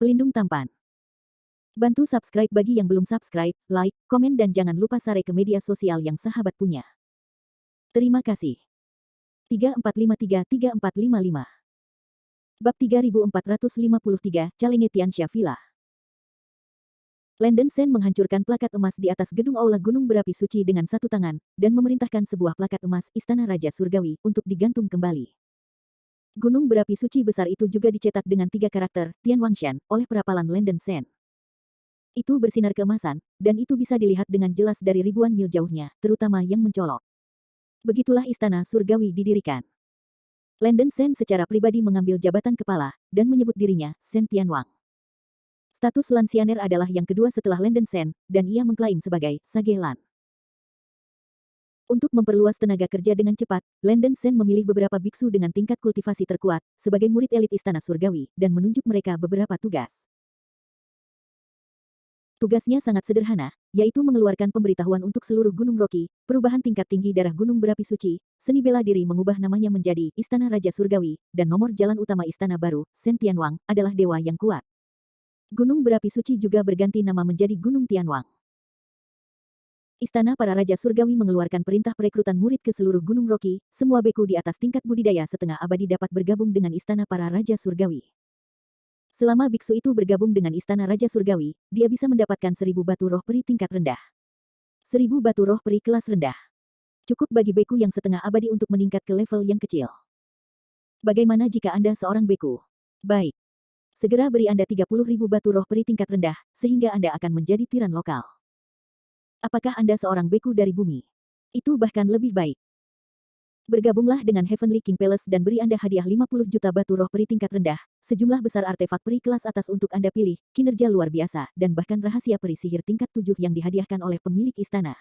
pelindung tampan. Bantu subscribe bagi yang belum subscribe, like, komen dan jangan lupa share ke media sosial yang sahabat punya. Terima kasih. 3453-3455 Bab 3453, Calenge Tianxia Villa. Landen Sen menghancurkan plakat emas di atas gedung aula gunung berapi suci dengan satu tangan, dan memerintahkan sebuah plakat emas Istana Raja Surgawi untuk digantung kembali. Gunung berapi suci besar itu juga dicetak dengan 3 karakter, Tian Wangshan, oleh perapalan Landen Sen. Itu bersinar keemasan, dan itu bisa dilihat dengan jelas dari ribuan mil jauhnya, terutama yang mencolok. Begitulah Istana Surgawi didirikan. Landen Sen secara pribadi mengambil jabatan kepala, dan menyebut dirinya, Sen Tianwang. Status Lansianer adalah yang kedua setelah Landen Sen, dan ia mengklaim sebagai Sage Lan. Untuk memperluas tenaga kerja dengan cepat, Landen Sen memilih beberapa biksu dengan tingkat kultivasi terkuat, sebagai murid elit Istana Surgawi, dan menunjuk mereka beberapa tugas. Tugasnya sangat sederhana, yaitu mengeluarkan pemberitahuan untuk seluruh Gunung Rocky, perubahan tingkat tinggi darah Gunung Berapi Suci, seni bela diri mengubah namanya menjadi Istana Raja Surgawi, dan nomor jalan utama Istana baru, Sen Tianwang, adalah dewa yang kuat. Gunung Berapi Suci juga berganti nama menjadi Gunung Tianwang. Istana para Raja Surgawi mengeluarkan perintah perekrutan murid ke seluruh Gunung Rocky, semua beku di atas tingkat budidaya setengah abadi dapat bergabung dengan Istana para Raja Surgawi. Selama biksu itu bergabung dengan Istana Raja Surgawi, dia bisa mendapatkan 1000 batu roh peri tingkat rendah. 1000 batu roh peri kelas rendah. Cukup bagi beku yang setengah abadi untuk meningkat ke level yang kecil. Bagaimana jika Anda seorang beku? Baik. Segera beri Anda 30.000 batu roh peri tingkat rendah, sehingga Anda akan menjadi tiran lokal. Apakah Anda seorang beku dari bumi? Itu bahkan lebih baik. Bergabunglah dengan Heavenly King Palace dan beri Anda hadiah 50 juta batu roh peri tingkat rendah, sejumlah besar artefak peri kelas atas untuk Anda pilih, kinerja luar biasa, dan bahkan rahasia peri sihir tingkat 7 yang dihadiahkan oleh pemilik istana.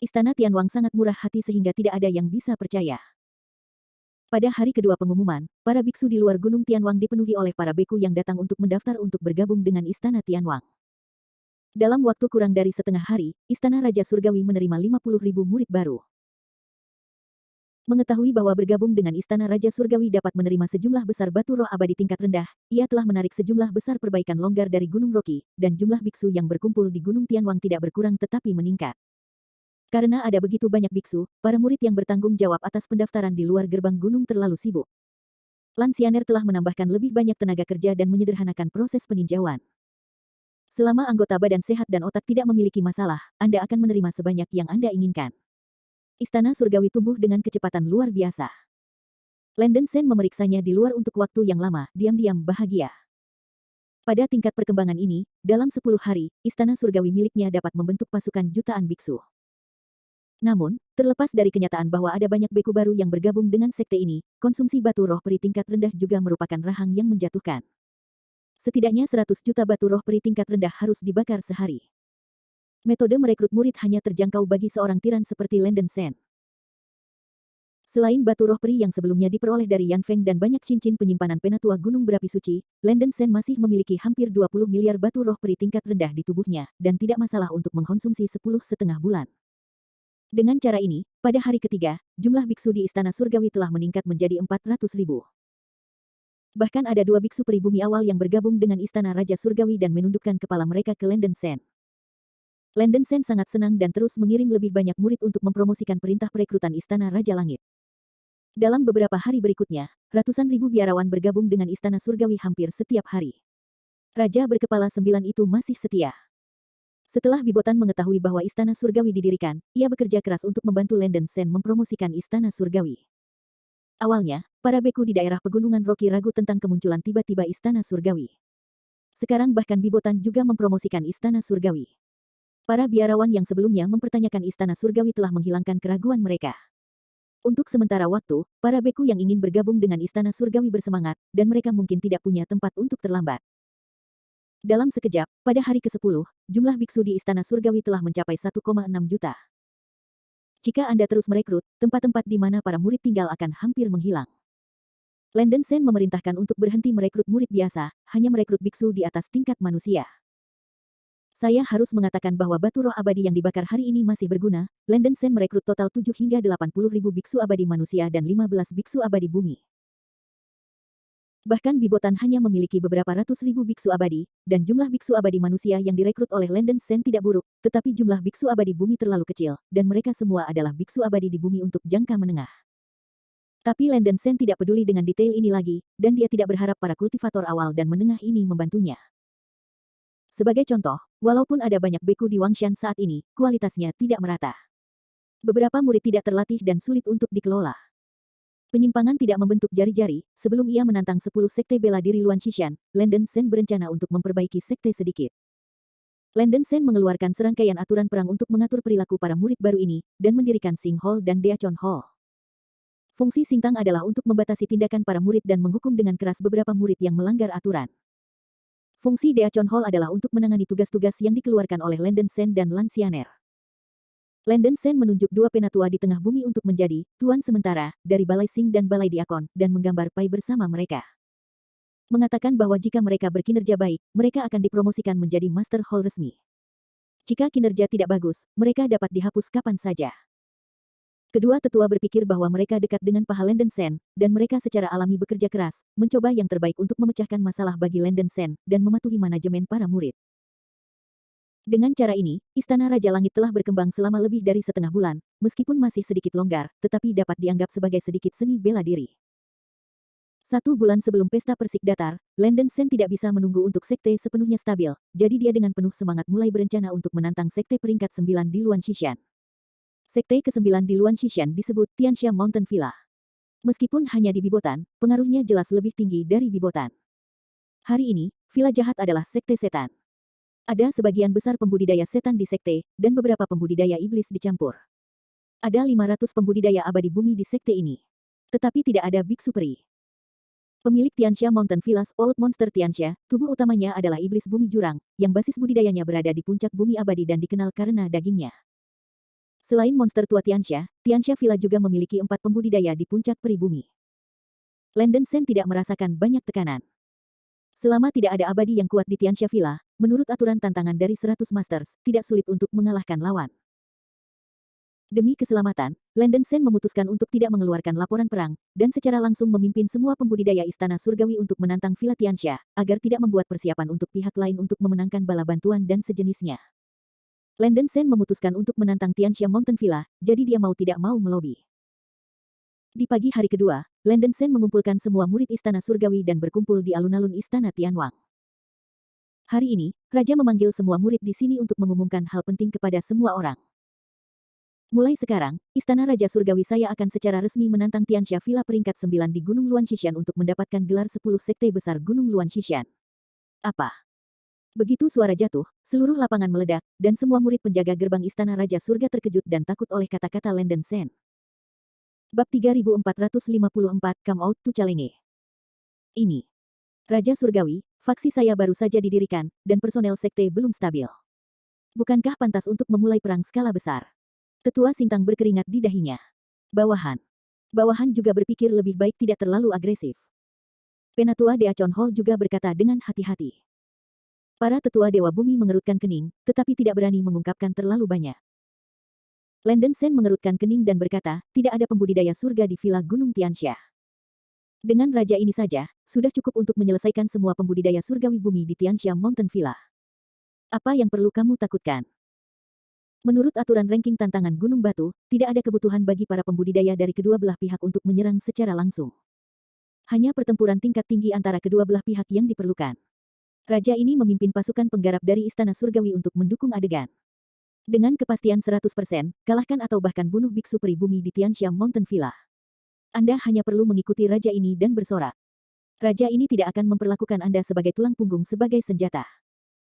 Istana Tianwang sangat murah hati sehingga tidak ada yang bisa percaya. Pada hari kedua pengumuman, para biksu di luar Gunung Tianwang dipenuhi oleh para beku yang datang untuk mendaftar untuk bergabung dengan Istana Tianwang. Dalam waktu kurang dari setengah hari, Istana Raja Surgawi menerima 50.000 murid baru. Mengetahui bahwa bergabung dengan Istana Raja Surgawi dapat menerima sejumlah besar batu roh abadi tingkat rendah, ia telah menarik sejumlah besar perbaikan longgar dari Gunung Rocky, dan jumlah biksu yang berkumpul di Gunung Tianwang tidak berkurang tetapi meningkat. Karena ada begitu banyak biksu, para murid yang bertanggung jawab atas pendaftaran di luar gerbang gunung terlalu sibuk. Lansianer telah menambahkan lebih banyak tenaga kerja dan menyederhanakan proses peninjauan. Selama anggota badan sehat dan otak tidak memiliki masalah, Anda akan menerima sebanyak yang Anda inginkan. Istana Surgawi tumbuh dengan kecepatan luar biasa. Landen Sen memeriksanya di luar untuk waktu yang lama, diam-diam bahagia. Pada tingkat perkembangan ini, dalam 10 hari, Istana Surgawi miliknya dapat membentuk pasukan jutaan biksu. Namun, terlepas dari kenyataan bahwa ada banyak beku baru yang bergabung dengan sekte ini, konsumsi batu roh peri tingkat rendah juga merupakan rahang yang menjatuhkan. Setidaknya 100 juta batu roh peri tingkat rendah harus dibakar sehari. Metode merekrut murid hanya terjangkau bagi seorang tiran seperti Landen Sen. Selain batu roh peri yang sebelumnya diperoleh dari Yan Feng dan banyak cincin penyimpanan penatua Gunung Berapi Suci, Landen Sen masih memiliki hampir 20 miliar batu roh peri tingkat rendah di tubuhnya, dan tidak masalah untuk mengkonsumsi 10,5 bulan. Dengan cara ini, pada hari ketiga, jumlah biksu di Istana Surgawi telah meningkat menjadi 400.000. Bahkan ada 2 biksu peribumi awal yang bergabung dengan Istana Raja Surgawi dan menundukkan kepala mereka ke Landen Sen. Landen Sen sangat senang dan terus mengirim lebih banyak murid untuk mempromosikan perintah perekrutan Istana Raja Langit. Dalam beberapa hari berikutnya, ratusan ribu biarawan bergabung dengan Istana Surgawi hampir setiap hari. Raja berkepala 9 itu masih setia. Setelah Bibotan mengetahui bahwa Istana Surgawi didirikan, ia bekerja keras untuk membantu Landen Sen mempromosikan Istana Surgawi. Awalnya, para beku di daerah pegunungan Rocky ragu tentang kemunculan tiba-tiba Istana Surgawi. Sekarang bahkan Bibotan juga mempromosikan Istana Surgawi. Para biarawan yang sebelumnya mempertanyakan Istana Surgawi telah menghilangkan keraguan mereka. Untuk sementara waktu, para beku yang ingin bergabung dengan Istana Surgawi bersemangat, dan mereka mungkin tidak punya tempat untuk terlambat. Dalam sekejap, pada hari ke-10, jumlah biksu di Istana Surgawi telah mencapai 1,6 juta. Jika Anda terus merekrut, tempat-tempat di mana para murid tinggal akan hampir menghilang. Landen Sen memerintahkan untuk berhenti merekrut murid biasa, hanya merekrut biksu di atas tingkat manusia. Saya harus mengatakan bahwa batu roh abadi yang dibakar hari ini masih berguna. Landen Sen merekrut total 7 hingga 80.000 biksu abadi manusia dan 15 biksu abadi bumi. Bahkan Bibotan hanya memiliki beberapa ratus ribu biksu abadi, dan jumlah biksu abadi manusia yang direkrut oleh Landen Sen tidak buruk, tetapi jumlah biksu abadi bumi terlalu kecil, dan mereka semua adalah biksu abadi di bumi untuk jangka menengah. Tapi Landen Sen tidak peduli dengan detail ini lagi, dan dia tidak berharap para kultivator awal dan menengah ini membantunya. Sebagai contoh, walaupun ada banyak beku di Wangshan saat ini, kualitasnya tidak merata. Beberapa murid tidak terlatih dan sulit untuk dikelola. Penyimpangan tidak membentuk jari-jari, sebelum ia menantang 10 sekte bela diri Luan Xishan, Landen Sen berencana untuk memperbaiki sekte sedikit. Landen Sen mengeluarkan serangkaian aturan perang untuk mengatur perilaku para murid baru ini, dan mendirikan Sing Hall dan Deachon Hall. Fungsi Singtang adalah untuk membatasi tindakan para murid dan menghukum dengan keras beberapa murid yang melanggar aturan. Fungsi Deachon Hall adalah untuk menangani tugas-tugas yang dikeluarkan oleh Landen Sen dan Lan Xianer. Landen Sen menunjuk dua penatua di tengah bumi untuk menjadi tuan sementara dari Balai Sing dan Balai Diakon dan menggambar pai bersama mereka. Mengatakan bahwa jika mereka berkinerja baik, mereka akan dipromosikan menjadi Master Hall resmi. Jika kinerja tidak bagus, mereka dapat dihapus kapan saja. Kedua tetua berpikir bahwa mereka dekat dengan paha Landen Sen, dan mereka secara alami bekerja keras, mencoba yang terbaik untuk memecahkan masalah bagi Landen Sen, dan mematuhi manajemen para murid. Dengan cara ini, Istana Raja Langit telah berkembang selama lebih dari setengah bulan, meskipun masih sedikit longgar, tetapi dapat dianggap sebagai sedikit seni bela diri. 1 bulan sebelum pesta persik datar, Landen Sen tidak bisa menunggu untuk sekte sepenuhnya stabil, jadi dia dengan penuh semangat mulai berencana untuk menantang sekte peringkat 9 di Luan Xishan. Sekte ke-9 di Luan Xishan disebut Tianxia Mountain Villa. Meskipun hanya di Bibotan, pengaruhnya jelas lebih tinggi dari Bibotan. Hari ini, Villa Jahat adalah sekte setan. Ada sebagian besar pembudidaya setan di sekte, dan beberapa pembudidaya iblis dicampur. Ada 500 pembudidaya abadi bumi di sekte ini. Tetapi tidak ada biksu peri. Pemilik Tianxia Mountain Villas, Old Monster Tianxia, tubuh utamanya adalah iblis bumi jurang, yang basis budidayanya berada di puncak bumi abadi dan dikenal karena dagingnya. Selain monster tua Tianxia, Tianxia Villa juga memiliki 4 pembudidaya di puncak peri bumi. Landen Sen tidak merasakan banyak tekanan. Selama tidak ada abadi yang kuat di Tianxia Villa, menurut aturan tantangan dari 100 Masters, tidak sulit untuk mengalahkan lawan. Demi keselamatan, Landen Sen memutuskan untuk tidak mengeluarkan laporan perang, dan secara langsung memimpin semua pembudidaya Istana Surgawi untuk menantang Villa Tianxia, agar tidak membuat persiapan untuk pihak lain untuk memenangkan bala bantuan dan sejenisnya. Landen Sen memutuskan untuk menantang Tianxia Mountain Villa, jadi dia mau tidak mau melobi. Di pagi hari kedua, Landen Sen mengumpulkan semua murid Istana Surgawi dan berkumpul di alun-alun Istana Tianwang. Hari ini, Raja memanggil semua murid di sini untuk mengumumkan hal penting kepada semua orang. Mulai sekarang, Istana Raja Surgawi saya akan secara resmi menantang Tianxia Villa peringkat 9 di Gunung Luan Xishan untuk mendapatkan gelar 10 sekte besar Gunung Luan Xishan. Apa? Begitu suara jatuh, seluruh lapangan meledak, dan semua murid penjaga gerbang Istana Raja Surga terkejut dan takut oleh kata-kata Landen Sen. Bab 3454 Come Out to Challenge. Ini. Raja Surgawi, faksi saya baru saja didirikan, dan personel sekte belum stabil. Bukankah pantas untuk memulai perang skala besar? Tetua Singtang berkeringat di dahinya. Bawahan. Bawahan juga berpikir lebih baik tidak terlalu agresif. Penatua Deachon Hall juga berkata dengan hati-hati. Para tetua Dewa Bumi mengerutkan kening, tetapi tidak berani mengungkapkan terlalu banyak. Landen Sen mengerutkan kening dan berkata, tidak ada pembudidaya surga di Villa Gunung Tianxia. Dengan raja ini saja, sudah cukup untuk menyelesaikan semua pembudidaya surgawi bumi di Tianxia Mountain Villa. Apa yang perlu kamu takutkan? Menurut aturan ranking tantangan Gunung Batu, tidak ada kebutuhan bagi para pembudidaya dari kedua belah pihak untuk menyerang secara langsung. Hanya pertempuran tingkat tinggi antara kedua belah pihak yang diperlukan. Raja ini memimpin pasukan penggarap dari Istana Surgawi untuk mendukung adegan. Dengan kepastian 100%, kalahkan atau bahkan bunuh biksu peri bumi di Tianxia Mountain Villa. Anda hanya perlu mengikuti raja ini dan bersorak. Raja ini tidak akan memperlakukan Anda sebagai tulang punggung sebagai senjata.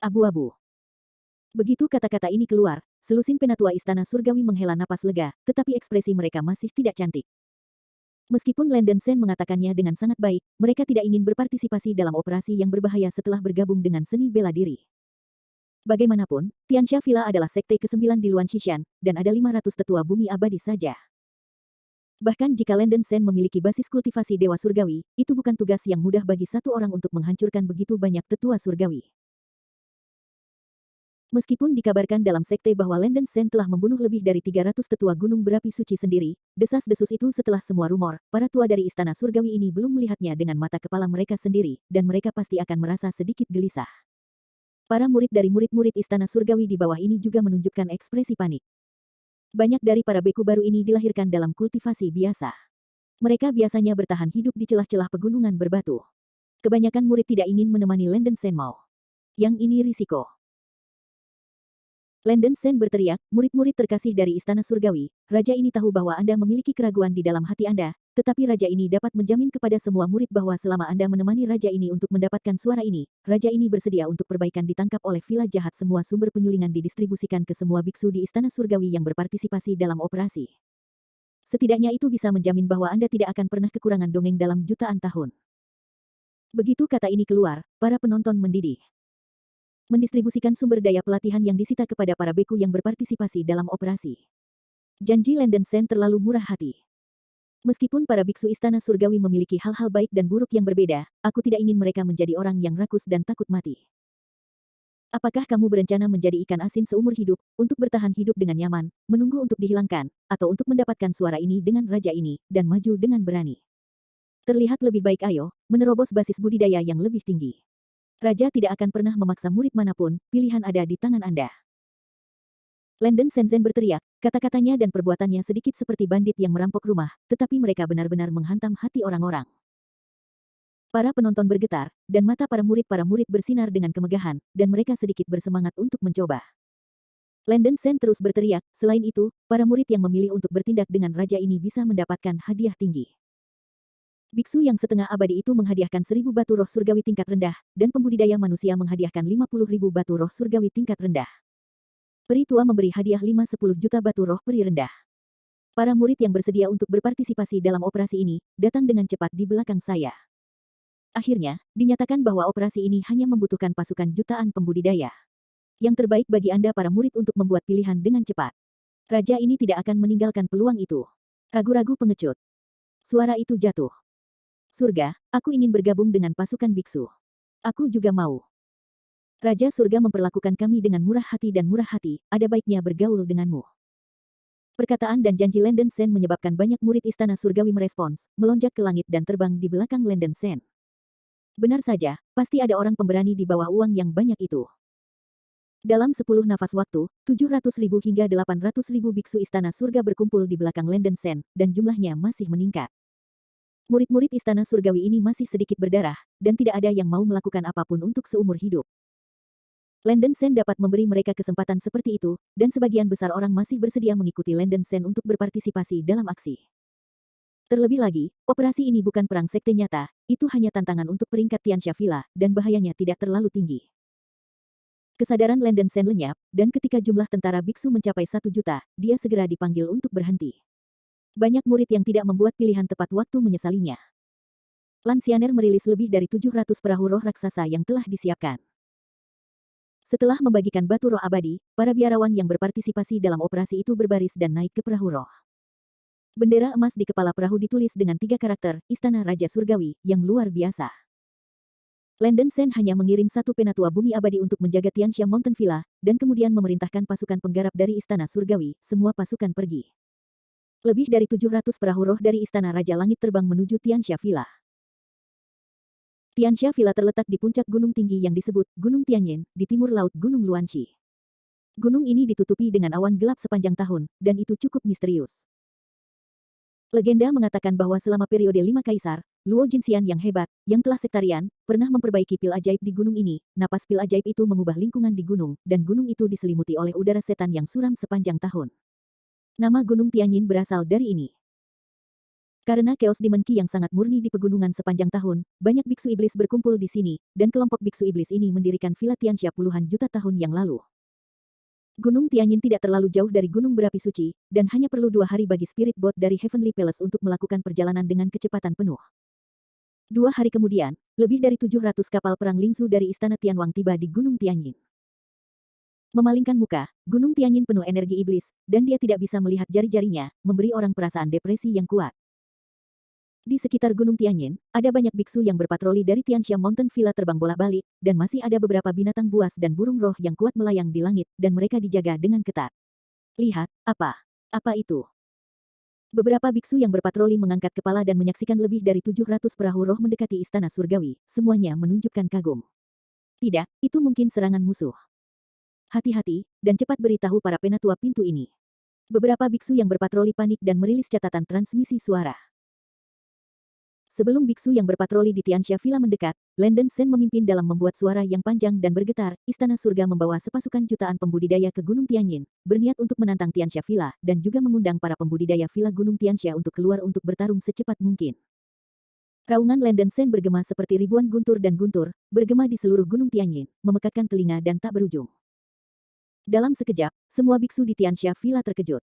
Abu-abu. Begitu kata-kata ini keluar, selusin penatua Istana Surgawi menghela napas lega, tetapi ekspresi mereka masih tidak cantik. Meskipun Landen Sen mengatakannya dengan sangat baik, mereka tidak ingin berpartisipasi dalam operasi yang berbahaya setelah bergabung dengan seni bela diri. Bagaimanapun, Tianxia Villa adalah sekte ke-9 di Luan Xishan, dan ada 500 tetua bumi abadi saja. Bahkan jika Landen Sen memiliki basis kultivasi Dewa Surgawi, itu bukan tugas yang mudah bagi satu orang untuk menghancurkan begitu banyak tetua surgawi. Meskipun dikabarkan dalam sekte bahwa Landen Sen telah membunuh lebih dari 300 tetua gunung berapi suci sendiri, desas-desus itu setelah semua rumor, para tua dari Istana Surgawi ini belum melihatnya dengan mata kepala mereka sendiri, dan mereka pasti akan merasa sedikit gelisah. Para murid dari murid-murid Istana Surgawi di bawah ini juga menunjukkan ekspresi panik. Banyak dari para beku baru ini dilahirkan dalam kultivasi biasa. Mereka biasanya bertahan hidup di celah-celah pegunungan berbatu. Kebanyakan murid tidak ingin menemani Landen Sen mau. Yang ini risiko. Landen Sen berteriak, murid-murid terkasih dari Istana Surgawi, Raja ini tahu bahwa Anda memiliki keraguan di dalam hati Anda, tetapi Raja ini dapat menjamin kepada semua murid bahwa selama Anda menemani Raja ini untuk mendapatkan suara ini, Raja ini bersedia untuk perbaikan ditangkap oleh vila jahat semua sumber penyulingan didistribusikan ke semua biksu di Istana Surgawi yang berpartisipasi dalam operasi. Setidaknya itu bisa menjamin bahwa Anda tidak akan pernah kekurangan dongeng dalam jutaan tahun. Begitu kata ini keluar, para penonton mendidih. Mendistribusikan sumber daya pelatihan yang disita kepada para beku yang berpartisipasi dalam operasi. Janji Landen Sen terlalu murah hati. Meskipun para biksu Istana Surgawi memiliki hal-hal baik dan buruk yang berbeda, aku tidak ingin mereka menjadi orang yang rakus dan takut mati. Apakah kamu berencana menjadi ikan asin seumur hidup, untuk bertahan hidup dengan nyaman, menunggu untuk dihilangkan, atau untuk mendapatkan suara ini dengan raja ini, dan maju dengan berani? Terlihat lebih baik ayo, menerobos basis budidaya yang lebih tinggi. Raja tidak akan pernah memaksa murid manapun, pilihan ada di tangan Anda. Landen Shenzhen berteriak, kata-katanya dan perbuatannya sedikit seperti bandit yang merampok rumah, tetapi mereka benar-benar menghantam hati orang-orang. Para penonton bergetar, dan mata para murid bersinar dengan kemegahan, dan mereka sedikit bersemangat untuk mencoba. Landen Sen terus berteriak, selain itu, para murid yang memilih untuk bertindak dengan raja ini bisa mendapatkan hadiah tinggi. Biksu yang setengah abadi itu menghadiahkan 1000 batu roh surgawi tingkat rendah, dan pembudidaya manusia menghadiahkan 50.000 batu roh surgawi tingkat rendah. Peri tua memberi hadiah 5-10 juta batu roh peri rendah. Para murid yang bersedia untuk berpartisipasi dalam operasi ini, datang dengan cepat di belakang saya. Akhirnya, dinyatakan bahwa operasi ini hanya membutuhkan pasukan jutaan pembudidaya. Yang terbaik bagi Anda para murid untuk membuat pilihan dengan cepat. Raja ini tidak akan meninggalkan peluang itu. Ragu-ragu pengecut. Suara itu jatuh. Surga, aku ingin bergabung dengan pasukan biksu. Aku juga mau. Raja surga memperlakukan kami dengan murah hati dan murah hati, ada baiknya bergaul denganmu. Perkataan dan janji Landen Sen menyebabkan banyak murid Istana Surgawi merespons, melonjak ke langit dan terbang di belakang Landen Sen. Benar saja, pasti ada orang pemberani di bawah uang yang banyak itu. Dalam 10 nafas waktu, 700.000 hingga 800.000 biksu Istana Surga berkumpul di belakang Landen Sen, dan jumlahnya masih meningkat. Murid-murid Istana Surgawi ini masih sedikit berdarah, dan tidak ada yang mau melakukan apapun untuk seumur hidup. Landen Sen dapat memberi mereka kesempatan seperti itu, dan sebagian besar orang masih bersedia mengikuti Landen Sen untuk berpartisipasi dalam aksi. Terlebih lagi, operasi ini bukan perang sekte nyata, itu hanya tantangan untuk peringkat Tianxia Villa, dan bahayanya tidak terlalu tinggi. Kesadaran Landen Sen lenyap, dan ketika jumlah tentara biksu mencapai 1 juta, dia segera dipanggil untuk berhenti. Banyak murid yang tidak membuat pilihan tepat waktu menyesalinya. Lansianer merilis lebih dari 700 perahu roh raksasa yang telah disiapkan. Setelah membagikan batu roh abadi, para biarawan yang berpartisipasi dalam operasi itu berbaris dan naik ke perahu roh. Bendera emas di kepala perahu ditulis dengan 3 karakter, Istana Raja Surgawi, yang luar biasa. Landen Sen hanya mengirim 1 penatua bumi abadi untuk menjaga Tianxia Mountain Villa, dan kemudian memerintahkan pasukan penggarap dari Istana Surgawi, semua pasukan pergi. Lebih dari 700 perahu roh dari Istana Raja Langit terbang menuju Tianxia Villa. Tianxia Villa terletak di puncak gunung tinggi yang disebut Gunung Tianyin, di timur laut Gunung Luanxi. Gunung ini ditutupi dengan awan gelap sepanjang tahun, dan itu cukup misterius. Legenda mengatakan bahwa selama periode 5 kaisar, Luo Jinxian yang hebat, yang telah sektarian, pernah memperbaiki pil ajaib di gunung ini. Napas pil ajaib itu mengubah lingkungan di gunung, dan gunung itu diselimuti oleh udara setan yang suram sepanjang tahun. Nama Gunung Tianyin berasal dari ini. Karena Chaos Demon Qi yang sangat murni di pegunungan sepanjang tahun, banyak biksu iblis berkumpul di sini, dan kelompok biksu iblis ini mendirikan Villa Tianxia puluhan juta tahun yang lalu. Gunung Tianyin tidak terlalu jauh dari gunung berapi suci, dan hanya perlu 2 hari bagi Spirit Boat dari Heavenly Palace untuk melakukan perjalanan dengan kecepatan penuh. 2 hari kemudian, lebih dari 700 kapal perang Lingzu dari Istana Tianwang tiba di Gunung Tianyin. Memalingkan muka, Gunung Tianyin penuh energi iblis, dan dia tidak bisa melihat jari-jarinya, memberi orang perasaan depresi yang kuat. Di sekitar Gunung Tianyin, ada banyak biksu yang berpatroli dari Tianxia Mountain Villa terbang bolak-balik, dan masih ada beberapa binatang buas dan burung roh yang kuat melayang di langit, dan mereka dijaga dengan ketat. Lihat, apa? Apa itu? Beberapa biksu yang berpatroli mengangkat kepala dan menyaksikan lebih dari 700 perahu roh mendekati istana surgawi, semuanya menunjukkan kagum. Tidak, itu mungkin serangan musuh. Hati-hati, dan cepat beritahu para penatua pintu ini. Beberapa biksu yang berpatroli panik dan merilis catatan transmisi suara. Sebelum biksu yang berpatroli di Tianxia Villa mendekat, Landen Sen memimpin dalam membuat suara yang panjang dan bergetar. Istana surga membawa sepasukan jutaan pembudidaya ke Gunung Tianyin, berniat untuk menantang Tianxia Villa, dan juga mengundang para pembudidaya Villa Gunung Tianxia untuk keluar untuk bertarung secepat mungkin. Raungan Landen Sen bergema seperti ribuan guntur dan guntur, bergema di seluruh Gunung Tianyin, memekakkan telinga dan tak berujung. Dalam sekejap, semua biksu di Tianxia Villa terkejut.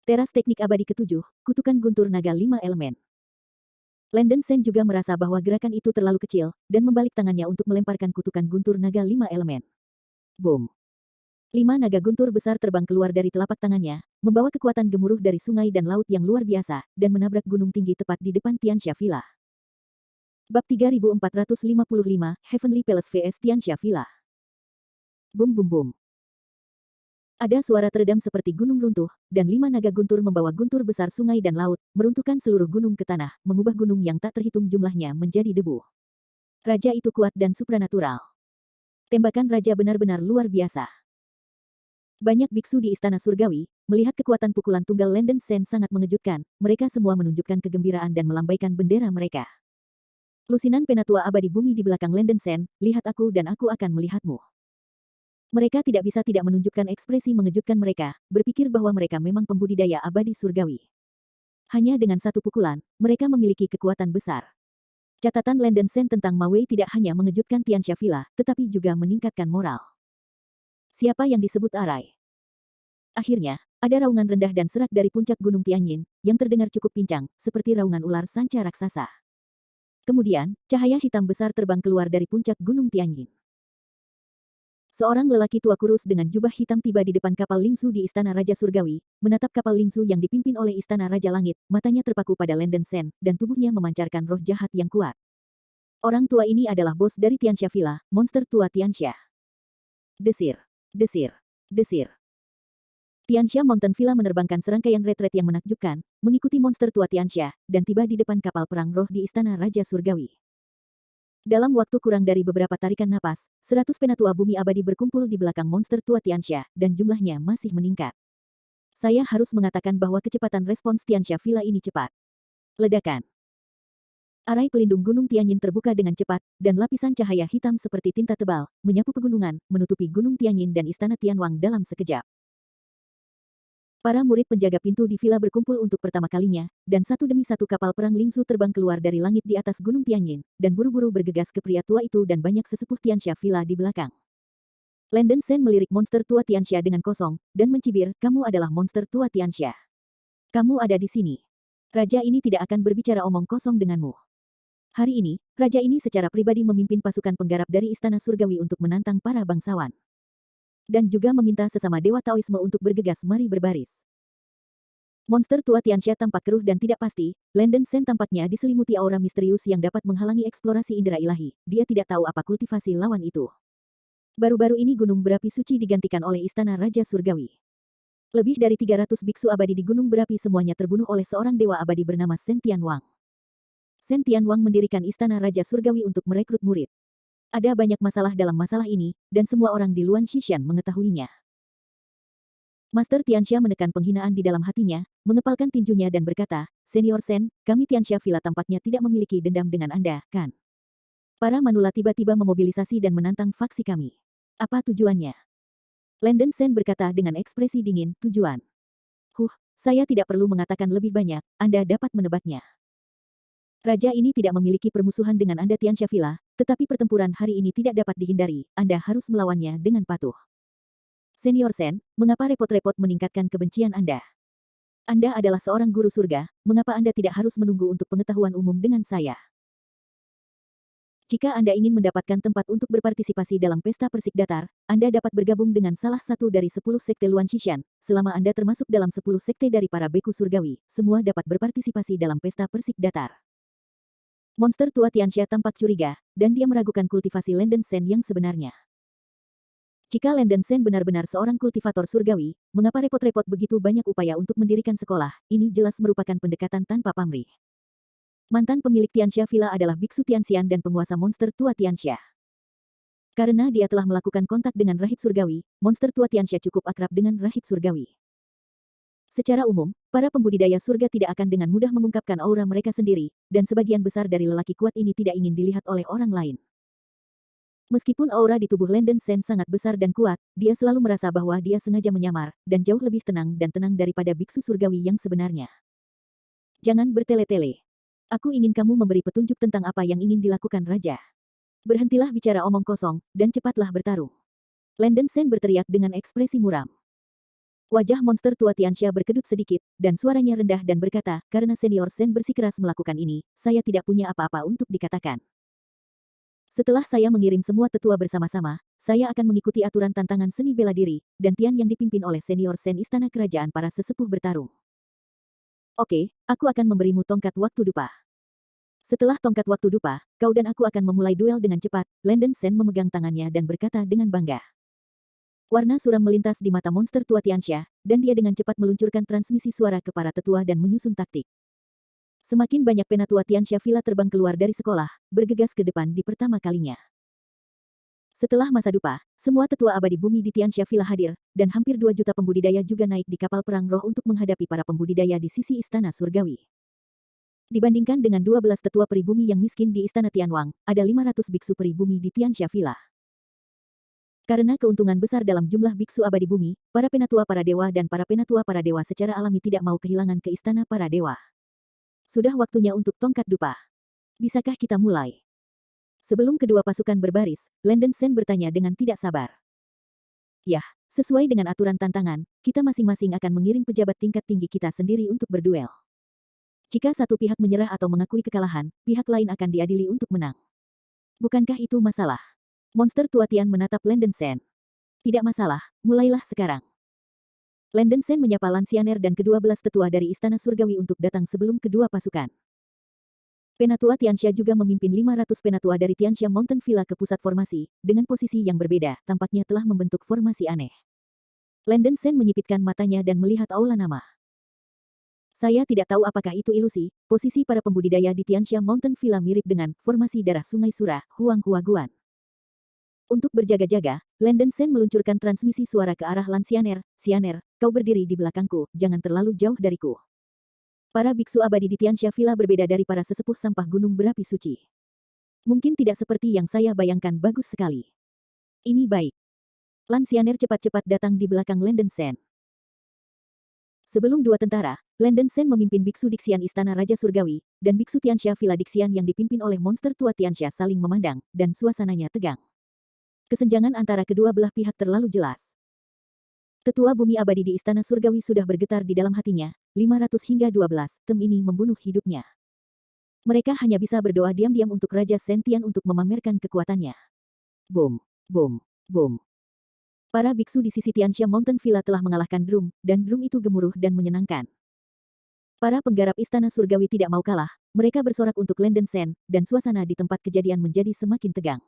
Teras teknik abadi ketujuh, kutukan guntur naga 5 elemen. Landen Sen juga merasa bahwa gerakan itu terlalu kecil, dan membalik tangannya untuk melemparkan kutukan guntur naga 5 elemen. Boom! 5 naga guntur besar terbang keluar dari telapak tangannya, membawa kekuatan gemuruh dari sungai dan laut yang luar biasa, dan menabrak gunung tinggi tepat di depan Tianxia Villa. Bab 3455, Heavenly Palace vs Tianxia Villa. Bum bum bum. Ada suara teredam seperti gunung runtuh, dan 5 naga guntur membawa guntur besar sungai dan laut, meruntuhkan seluruh gunung ke tanah, mengubah gunung yang tak terhitung jumlahnya menjadi debu. Raja itu kuat dan supranatural. Tembakan raja benar-benar luar biasa. Banyak biksu di istana surgawi, melihat kekuatan pukulan tunggal Landen Sen sangat mengejutkan, mereka semua menunjukkan kegembiraan dan melambaikan bendera mereka. Lusinan penatua abadi bumi di belakang Landen Sen, lihat aku dan aku akan melihatmu. Mereka tidak bisa tidak menunjukkan ekspresi mengejutkan mereka, berpikir bahwa mereka memang pembudidaya abadi surgawi. Hanya dengan satu pukulan, mereka memiliki kekuatan besar. Catatan Landen Sen tentang Ma Wei tidak hanya mengejutkan Tianxia Villa, tetapi juga meningkatkan moral. Siapa yang disebut arai? Akhirnya, ada raungan rendah dan serak dari puncak Gunung Tianyin, yang terdengar cukup pincang, seperti raungan ular sanca raksasa. Kemudian, cahaya hitam besar terbang keluar dari puncak Gunung Tianyin. Seorang lelaki tua kurus dengan jubah hitam tiba di depan kapal Lingsu di Istana Raja Surgawi, menatap kapal Lingsu yang dipimpin oleh Istana Raja Langit, matanya terpaku pada Landen Sen, dan tubuhnya memancarkan roh jahat yang kuat. Orang tua ini adalah bos dari Tianxia Villa, monster tua Tianxia. Desir, desir, desir. Tianxia Mountain Villa menerbangkan serangkaian retret yang menakjubkan, mengikuti monster tua Tianxia, dan tiba di depan kapal perang roh di Istana Raja Surgawi. Dalam waktu kurang dari beberapa tarikan napas, 100 penatua bumi abadi berkumpul di belakang monster tua Tianxia, dan jumlahnya masih meningkat. Saya harus mengatakan bahwa kecepatan respons Tianxia Villa ini cepat. Ledakan. Arai pelindung Gunung Tianyin terbuka dengan cepat, dan lapisan cahaya hitam seperti tinta tebal, menyapu pegunungan, menutupi Gunung Tianyin dan Istana Tianwang dalam sekejap. Para murid penjaga pintu di villa berkumpul untuk pertama kalinya, dan satu demi satu kapal perang Lingsu terbang keluar dari langit di atas Gunung Tianyin, dan buru-buru bergegas ke pria tua itu dan banyak sesepuh Tianxia Villa di belakang. Landen Sen melirik monster tua Tianxia dengan kosong, dan mencibir, kamu adalah monster tua Tianxia. Kamu ada di sini. Raja ini tidak akan berbicara omong kosong denganmu. Hari ini, raja ini secara pribadi memimpin pasukan penggarap dari Istana Surgawi untuk menantang para bangsawan. Dan juga meminta sesama dewa Taoisme untuk bergegas mari berbaris. Monster tua Tianxia tampak keruh dan tidak pasti, Landen Sen tampaknya diselimuti aura misterius yang dapat menghalangi eksplorasi indera ilahi, dia tidak tahu apa kultivasi lawan itu. Baru-baru ini gunung berapi suci digantikan oleh Istana Raja Surgawi. Lebih dari 300 biksu abadi di gunung berapi semuanya terbunuh oleh seorang dewa abadi bernama Sen Tianwang. Sen Tianwang mendirikan Istana Raja Surgawi untuk merekrut murid. Ada banyak masalah dalam masalah ini, dan semua orang di Luan Xishan mengetahuinya. Master Tianxia menekan penghinaan di dalam hatinya, mengepalkan tinjunya dan berkata, Senior Sen, kami Tianxia Villa tampaknya tidak memiliki dendam dengan Anda, kan? Para manula tiba-tiba memobilisasi dan menantang faksi kami. Apa tujuannya? Landen Sen berkata dengan ekspresi dingin, tujuan. Saya tidak perlu mengatakan lebih banyak, Anda dapat menebaknya. Raja ini tidak memiliki permusuhan dengan Anda Tianxia Villa, tetapi pertempuran hari ini tidak dapat dihindari, Anda harus melawannya dengan patuh. Senior Sen, mengapa repot-repot meningkatkan kebencian Anda? Anda adalah seorang guru surga, mengapa Anda tidak harus menunggu untuk pengetahuan umum dengan saya? Jika Anda ingin mendapatkan tempat untuk berpartisipasi dalam pesta persik datar, Anda dapat bergabung dengan salah satu dari 10 sekte Luan Xishan. Selama Anda termasuk dalam 10 sekte dari para beku surgawi, semua dapat berpartisipasi dalam pesta persik datar. Monster tua Tianxia tampak curiga, dan dia meragukan kultivasi Landen Shen yang sebenarnya. Jika Landen Shen benar-benar seorang kultivator surgawi, mengapa repot-repot begitu banyak upaya untuk mendirikan sekolah? Ini jelas merupakan pendekatan tanpa pamrih. Mantan pemilik Tianxia Villa adalah Biksu Tianxian dan penguasa monster tua Tianxia. Karena dia telah melakukan kontak dengan rahib surgawi, monster tua Tianxia cukup akrab dengan rahib surgawi. Secara umum, para pembudidaya surga tidak akan dengan mudah mengungkapkan aura mereka sendiri, dan sebagian besar dari lelaki kuat ini tidak ingin dilihat oleh orang lain. Meskipun aura di tubuh Landen Shen sangat besar dan kuat, dia selalu merasa bahwa dia sengaja menyamar, dan jauh lebih tenang dan tenang daripada biksu surgawi yang sebenarnya. Jangan bertele-tele. Aku ingin kamu memberi petunjuk tentang apa yang ingin dilakukan Raja. Berhentilah bicara omong kosong, dan cepatlah bertarung. Landen Shen berteriak dengan ekspresi muram. Wajah monster tua Tianxia berkedut sedikit, dan suaranya rendah dan berkata, karena senior Shen bersikeras melakukan ini, saya tidak punya apa-apa untuk dikatakan. Setelah saya mengirim semua tetua bersama-sama, saya akan mengikuti aturan tantangan seni bela diri, dan Tian yang dipimpin oleh senior Shen Istana Kerajaan para sesepuh bertarung. Oke, aku akan memberimu tongkat waktu dupa. Setelah tongkat waktu dupa, kau dan aku akan memulai duel dengan cepat. Landen Shen memegang tangannya dan berkata dengan bangga. Warna suram melintas di mata monster tua Tianxia, dan dia dengan cepat meluncurkan transmisi suara ke para tetua dan menyusun taktik. Semakin banyak penatua Tianxia Villa terbang keluar dari sekolah, bergegas ke depan di pertama kalinya. Setelah masa dupa, semua tetua abadi bumi di Tianxia Villa hadir, dan hampir 2 juta pembudidaya juga naik di kapal perang roh untuk menghadapi para pembudidaya di sisi Istana Surgawi. Dibandingkan dengan 12 tetua peribumi yang miskin di Istana Tianwang, ada 500 biksu peribumi di Tianxia Villa. Karena keuntungan besar dalam jumlah biksu abadi bumi, para penatua para dewa dan para penatua para dewa secara alami tidak mau kehilangan ke istana para dewa. Sudah waktunya untuk tongkat dupa. Bisakah kita mulai? Sebelum kedua pasukan berbaris, Landen Shen bertanya dengan tidak sabar. Yah, sesuai dengan aturan tantangan, kita masing-masing akan mengirim pejabat tingkat tinggi kita sendiri untuk berduel. Jika satu pihak menyerah atau mengakui kekalahan, pihak lain akan diadili untuk menang. Bukankah itu masalah? Monster tua Tian menatap Landen Shen. Tidak masalah, mulailah sekarang. Landen Shen menyapa Lansyaner dan ke-12 tetua dari Istana Surgawi untuk datang sebelum kedua pasukan. Penatua Tianxia juga memimpin 500 penatua dari Tianxia Mountain Villa ke pusat formasi, dengan posisi yang berbeda, tampaknya telah membentuk formasi aneh. Landen Shen menyipitkan matanya dan melihat aula nama. Saya tidak tahu apakah itu ilusi, posisi para pembudidaya di Tianxia Mountain Villa mirip dengan formasi darah Sungai Surah, Huanghuaguan. Untuk berjaga-jaga, Landen Shen meluncurkan transmisi suara ke arah Lansyaner. Sianer, kau berdiri di belakangku, jangan terlalu jauh dariku. Para biksu abadi di Tianxia Villa berbeda dari para sesepuh sampah gunung berapi suci. Mungkin tidak seperti yang saya bayangkan, bagus sekali. Ini baik. Lansyaner cepat-cepat datang di belakang Landen Shen. Sebelum 2 tentara, Landen Shen memimpin biksu Dixian Istana Raja Surgawi, dan biksu Tianxia Villa Dixian yang dipimpin oleh monster tua Tianxia saling memandang, dan suasananya tegang. Kesenjangan antara kedua belah pihak terlalu jelas. Tetua bumi abadi di Istana Surgawi sudah bergetar di dalam hatinya, 500 hingga 12, tem ini membunuh hidupnya. Mereka hanya bisa berdoa diam-diam untuk Raja Sentian untuk memamerkan kekuatannya. Boom, boom, boom. Para biksu di sisi Tianxia Mountain Villa telah mengalahkan drum, dan drum itu gemuruh dan menyenangkan. Para penggarap Istana Surgawi tidak mau kalah, mereka bersorak untuk Landen Shen, dan suasana di tempat kejadian menjadi semakin tegang.